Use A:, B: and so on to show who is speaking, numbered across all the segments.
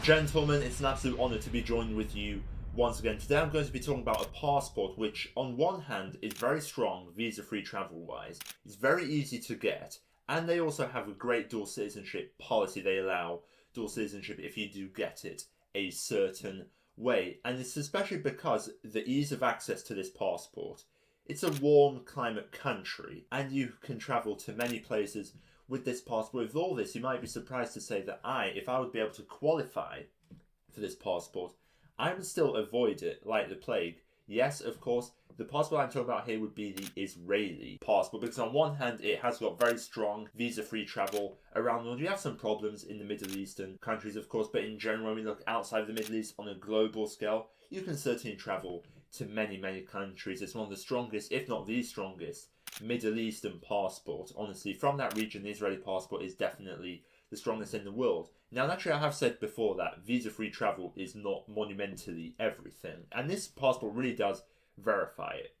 A: Gentlemen, it's an absolute honour to be joined with you once again. Today I'm going to be talking about a passport which, on one hand, is very strong visa-free travel-wise. It's very easy to get, and they also have a great dual citizenship policy. They allow dual citizenship if you do get it a certain way. And it's especially because the ease of access to this passport. It's a warm climate country, and you can travel to many places with this passport. With all this, you might be surprised to say that if I would be able to qualify for this passport, I would still avoid it like the plague. Yes, of course, the passport I'm talking about here would be the Israeli passport, because on one hand, it has got very strong visa-free travel around the world. You have some problems in the Middle Eastern countries, of course, but in general, when we look outside of the Middle East on a global scale, you can certainly travel to many, many countries. It's one of the strongest, if not the strongest, Middle Eastern passport. Honestly, from that region, the Israeli passport is definitely the strongest in the world. Now, naturally, I have said before that visa-free travel is not monumentally everything, and this passport really does verify it.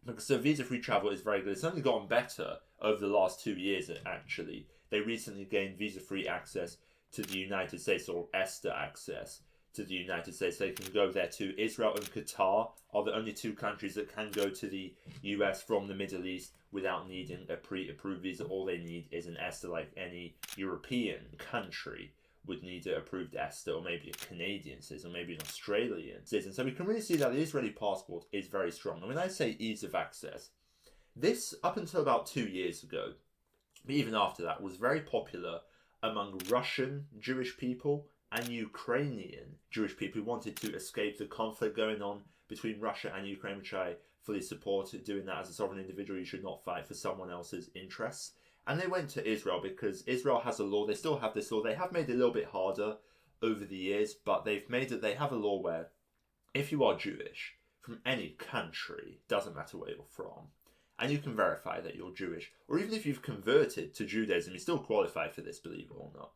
A: Because so visa-free travel is very good. It's only gotten better over the last 2 years, actually. They recently gained visa-free access to the United States, or ESTA access to the United States. They can go there too. Israel and Qatar are the only two countries that can go to the US from the Middle East without needing a pre-approved visa. All they need is an ESTA, like any European country would need an approved ESTA, or maybe a Canadian citizen, or maybe an Australian citizen. So we can really see that the Israeli passport is very strong. And when I say ease of access, this, up until about 2 years ago, but even after that, was very popular among Russian Jewish people and Ukrainian Jewish people who wanted to escape the conflict going on between Russia and Ukraine, which I fully support. Doing that as a sovereign individual, you should not fight for someone else's interests. And they went to Israel because Israel has a law. They still have this law. They have made it a little bit harder over the years, but they've made it. They have a law where if you are Jewish from any country, doesn't matter where you're from, and you can verify that you're Jewish, or even if you've converted to Judaism, you still qualify for this, believe it or not,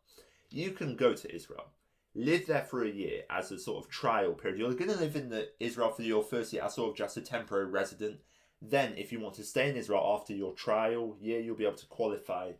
A: you can go to Israel, live there for a year as a sort of trial period. You're going to live in Israel for your first year as sort of just a temporary resident. Then, if you want to stay in Israel after your trial year, you'll be able to qualify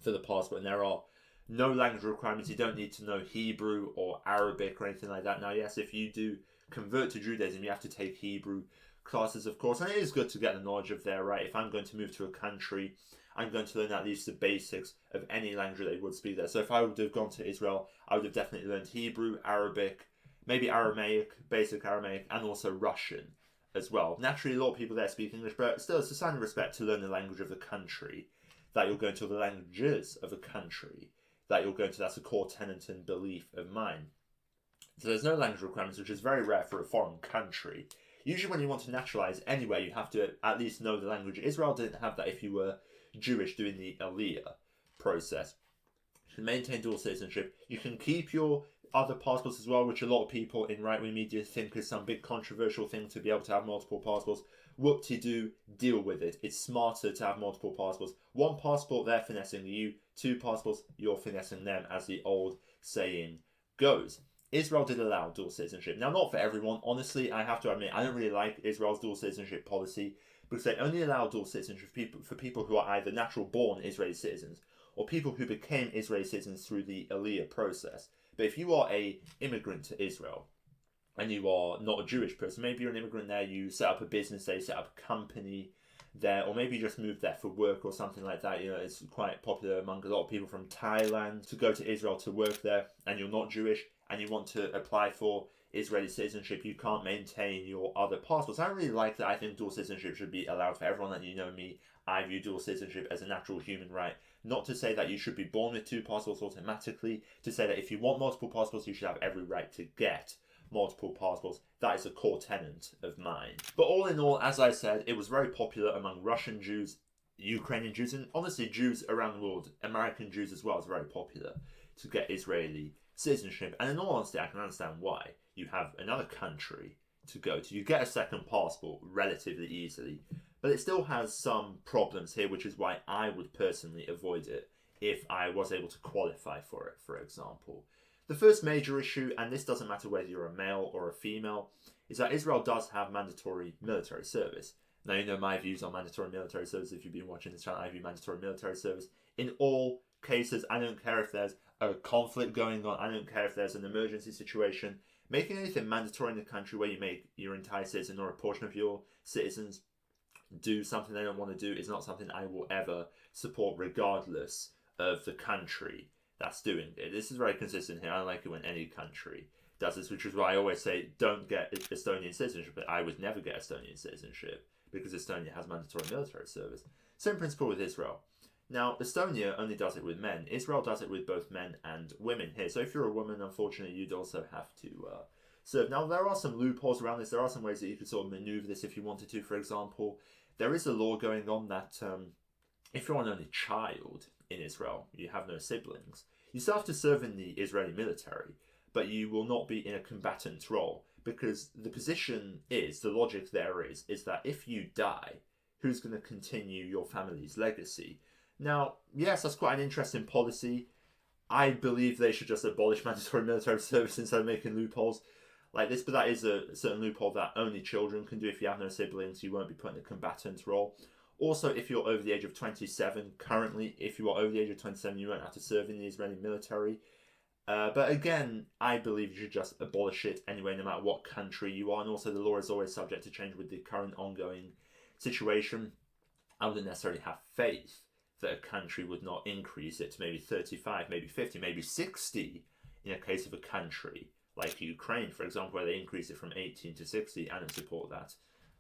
A: for the passport. And there are no language requirements. You don't need to know Hebrew or Arabic or anything like that. Now, yes, if you do convert to Judaism, you have to take Hebrew classes, of course. And it is good to get the knowledge of their right. If I'm going to move to a country, I'm going to learn at least the basics of any language they would speak there. So if I would have gone to Israel, I would have definitely learned Hebrew, Arabic, maybe Aramaic, basic Aramaic, and also Russian as well. Naturally, a lot of people there speak English, but still it's a sign of respect to learn the language of the country that you're going to, the languages of a country that you're going to. That's a core tenet and belief of mine. So there's no language requirements, which is very rare for a foreign country. Usually when you want to naturalize anywhere, you have to at least know the language. Israel didn't have that if you were Jewish doing the Aliyah process. You can maintain dual citizenship. You can keep your other passports as well, which a lot of people in right-wing media think is some big controversial thing to be able to have multiple passports. Whoop-de-doo, deal with it. It's smarter to have multiple passports. One passport, they're finessing you. Two passports, you're finessing them, as the old saying goes. Israel did allow dual citizenship. Now, not for everyone. Honestly, I have to admit, I don't really like Israel's dual citizenship policy, because they only allow dual citizenship for people who are either natural-born Israeli citizens or people who became Israeli citizens through the Aliyah process. But if you are an immigrant to Israel and you are not a Jewish person, maybe you're an immigrant there, you set up a business there, you set up a company there, or maybe you just moved there for work or something like that. You know, it's quite popular among a lot of people from Thailand to go to Israel to work there, and you're not Jewish and you want to apply for Israeli citizenship, you can't maintain your other passports. I don't really like that. I think dual citizenship should be allowed for everyone. And you know me, I view dual citizenship as a natural human right. Not to say that you should be born with two passports automatically, to say that if you want multiple passports, you should have every right to get multiple passports. That is a core tenet of mine. But all in all, as I said, it was very popular among Russian Jews, Ukrainian Jews, and honestly Jews around the world. American Jews as well is very popular to get Israeli citizenship. And in all honesty, I can understand why. You have another country to go to. You get a second passport relatively easily, but it still has some problems here, which is why I would personally avoid it if I was able to qualify for it, for example. The first major issue, and this doesn't matter whether you're a male or a female, is that Israel does have mandatory military service. Now, you know my views on mandatory military service. If you've been watching this channel, I view mandatory military service in all cases. I don't care if there's a conflict going on. I don't care if there's an emergency situation. Making anything mandatory in the country where you make your entire citizen or a portion of your citizens do something they don't want to do is not something I will ever support, regardless of the country that's doing it. This is very consistent here. I like it when any country does this, which is why I always say don't get Estonian citizenship, but I would never get Estonian citizenship because Estonia has mandatory military service. Same principle with Israel. Now, Estonia only does it with men. Israel does it with both men and women here. So if you're a woman, unfortunately, you'd also have to serve. Now, there are some loopholes around this. There are some ways that you could sort of maneuver this if you wanted to. For example, there is a law going on that if you're an only child in Israel, you have no siblings, you still have to serve in the Israeli military, but you will not be in a combatant role, because the position is, the logic there is that if you die, who's going to continue your family's legacy? Now, yes, that's quite an interesting policy. I believe they should just abolish mandatory military service instead of making loopholes like this, but that is a certain loophole that only children can do. If you have no siblings, you won't be put in a combatant role. Also, if you're over the age of 27, currently, if you are over the age of 27, you won't have to serve in the Israeli military. But again, I believe you should just abolish it anyway, no matter what country you are. And also, the law is always subject to change with the current ongoing situation. I wouldn't necessarily have faith that a country would not increase it to maybe 35, maybe 50, maybe 60 in a case of a country like Ukraine, for example, where they increase it from 18 to 60. I don't support that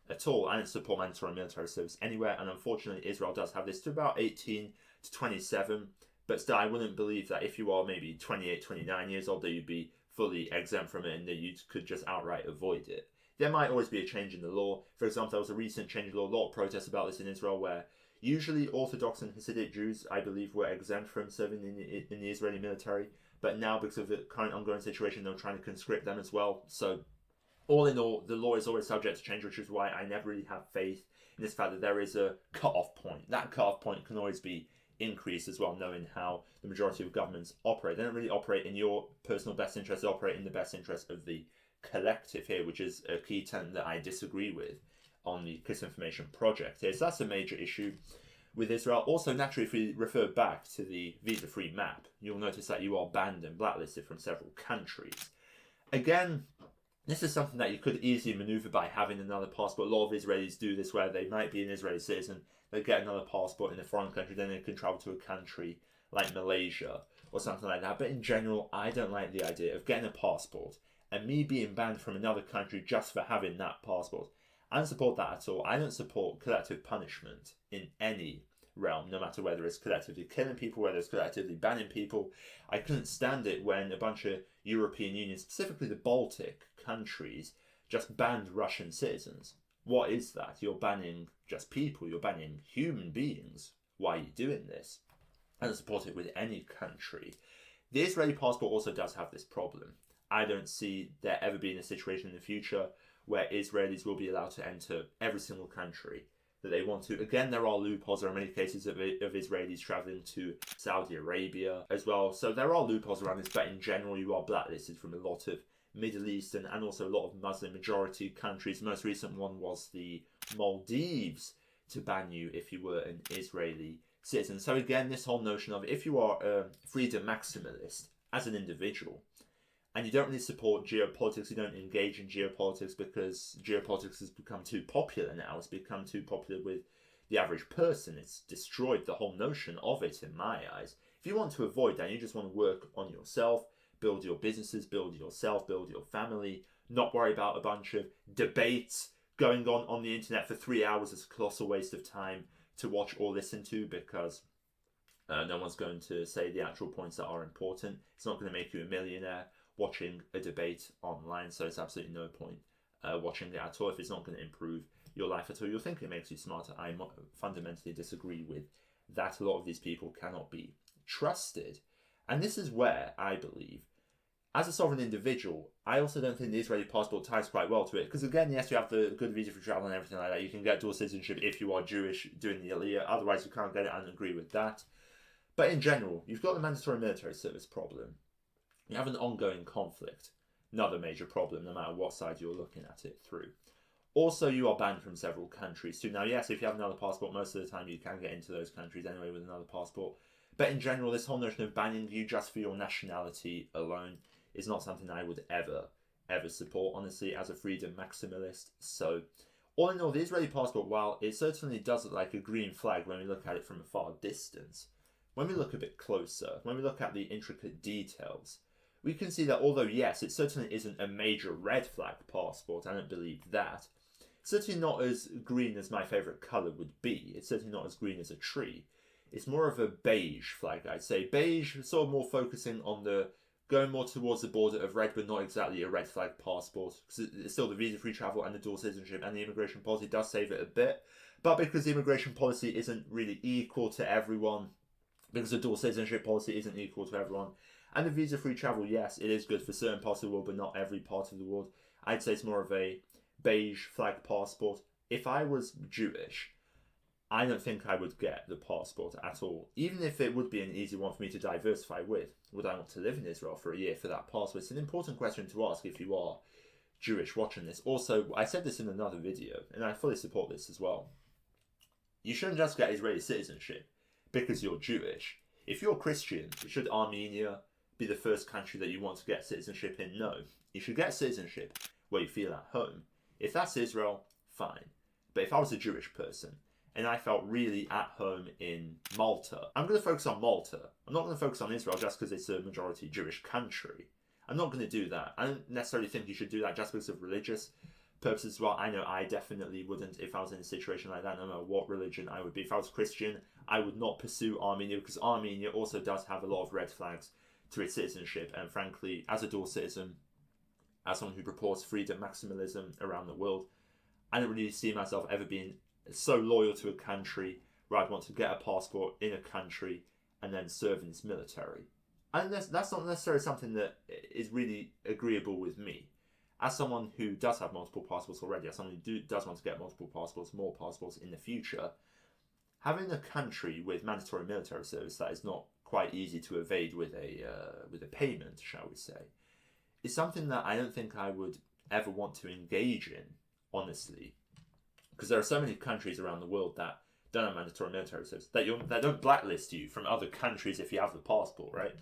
A: at all. I don't support mandatory military service anywhere. And unfortunately, Israel does have this to about 18 to 27. But still, I wouldn't believe that if you are maybe 28, 29 years old, that you'd be fully exempt from it and that you could just outright avoid it. There might always be a change in the law. For example, there was a recent change in law, a lot of protests about this in Israel, where usually Orthodox and Hasidic Jews, I believe, were exempt from serving in the Israeli military. But now, because of the current ongoing situation, they're trying to conscript them as well. So, all in all, the law is always subject to change, which is why I never really have faith in this fact that there is a cut-off point. That cut-off point can always be increased as well, knowing how the majority of governments operate. They don't really operate in your personal best interest, they operate in the best interest of the collective here, which is a key tenet that I disagree with on the Kisinformation project here. So that's a major issue with Israel. Also, naturally, if we refer back to the visa-free map, you'll notice that you are banned and blacklisted from several countries. Again, this is something that you could easily maneuver by having another passport. A lot of Israelis do this, where they might be an Israeli citizen, they get another passport in a foreign country, then they can travel to a country like Malaysia or something like that. But in general, I don't like the idea of getting a passport and me being banned from another country just for having that passport. I don't support that at all. I don't support collective punishment in any realm, no matter whether it's collectively killing people, whether it's collectively banning people. I couldn't stand it when a bunch of European Union, specifically the Baltic countries, just banned Russian citizens. What is that? You're banning just people, you're banning human beings. Why are you doing this? I don't support it with any country. The Israeli passport also does have this problem. I don't see there ever being a situation in the future where Israelis will be allowed to enter every single country that they want to. Again, there are loopholes. There are many cases of Israelis traveling to Saudi Arabia as well. So there are loopholes around this, but in general, you are blacklisted from a lot of Middle Eastern and also a lot of Muslim majority countries. The most recent one was the Maldives to ban you if you were an Israeli citizen. So again, this whole notion of if you are a freedom maximalist as an individual, and you don't really support geopolitics, you don't engage in geopolitics because geopolitics has become too popular now. It's become too popular with the average person. It's destroyed the whole notion of it in my eyes. If you want to avoid that, you just want to work on yourself, build your businesses, build yourself, build your family, not worry about a bunch of debates going on the internet for 3 hours. It's a colossal waste of time to watch or listen to, because no one's going to say the actual points that are important. It's not going to make you a millionaire watching a debate online, so it's absolutely no point watching it at all if it's not going to improve your life at all. You'll think it makes you smarter. I fundamentally disagree with that. A lot of these people cannot be trusted, and this is where I believe, as a sovereign individual, I also don't think the Israeli passport ties quite well to it, because again, yes, you have the good visa for travel and everything like that. You can get dual citizenship if you are Jewish doing the Aliyah, otherwise you can't get it. I don't agree with that. But in general, you've got the mandatory military service problem. You have an ongoing conflict, another major problem, no matter what side you're looking at it through. Also, you are banned from several countries too. Now, yes, if you have another passport, most of the time you can get into those countries anyway with another passport. But in general, this whole notion of banning you just for your nationality alone is not something I would ever support, honestly, as a freedom maximalist. So, all in all, the Israeli passport, while it certainly does look like a green flag when we look at it from a far distance, when we look a bit closer, when we look at the intricate details, we can see that although, yes, it certainly isn't a major red flag passport, I don't believe that, it's certainly not as green as my favourite colour would be. It's certainly not as green as a tree. It's more of a beige flag, I'd say. Beige, sort of more focusing on the going more towards the border of red, but not exactly a red flag passport, because it's still the visa-free travel and the dual citizenship, and the immigration policy does save it a bit. But because the immigration policy isn't really equal to everyone, because the dual citizenship policy isn't equal to everyone, and the visa-free travel, yes, it is good for certain parts of the world, but not every part of the world. I'd say it's more of a beige flag passport. If I was Jewish, I don't think I would get the passport at all. Even if it would be an easy one for me to diversify with, would I want to live in Israel for a year for that passport? It's an important question to ask if you are Jewish watching this. Also, I said this in another video, and I fully support this as well. You shouldn't just get Israeli citizenship because you're Jewish. If you're Christian, should Armenia be the first country that you want to get citizenship in? No. You should get citizenship where you feel at home. If that's Israel, fine. But if I was a Jewish person, and I felt really at home in Malta, I'm going to focus on Malta. I'm not going to focus on Israel just because it's a majority Jewish country. I'm not going to do that. I don't necessarily think you should do that just because of religious purposes as well. I know I definitely wouldn't if I was in a situation like that, no matter what religion I would be. If I was Christian, I would not pursue Armenia, because Armenia also does have a lot of red flags to its citizenship. And frankly, as a dual citizen, as someone who purports freedom maximalism around the world, I don't really see myself ever being so loyal to a country where I'd want to get a passport in a country and then serve in its military. And that's not necessarily something that is really agreeable with me. As someone who does have multiple passports already, as someone who does want to get multiple passports, more passports in the future, having a country with mandatory military service that is not quite easy to evade with a payment, shall we say, is something that I don't think I would ever want to engage in, honestly. Because there are so many countries around the world that don't have mandatory military service, that don't blacklist you from other countries if you have the passport, right?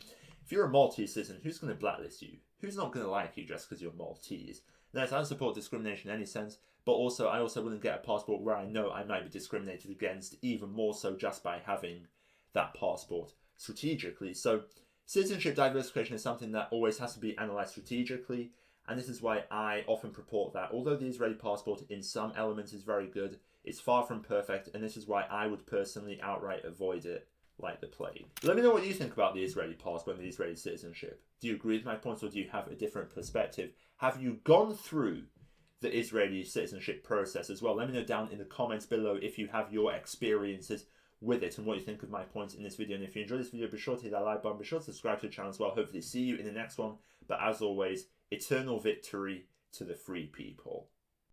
A: If you're a Maltese citizen, who's going to blacklist you? Who's not going to like you just because you're Maltese? Now, I don't support discrimination in any sense, but also I also wouldn't get a passport where I know I might be discriminated against, even more so just by having that passport strategically. So citizenship diversification is something that always has to be analysed strategically. And this is why I often purport that although the Israeli passport in some elements is very good, it's far from perfect, and this is why I would personally outright avoid it like the plague. Let me know what you think about the Israeli passport and the Israeli citizenship. Do you agree with my points, or do you have a different perspective? Have you gone through the Israeli citizenship process as well? Let me know down in the comments below if you have your experiences with it and what you think of my points in this video. And if you enjoyed this video, be sure to hit that like button, be sure to subscribe to the channel as well. Hopefully see you in the next one. But as always, eternal victory to the free people.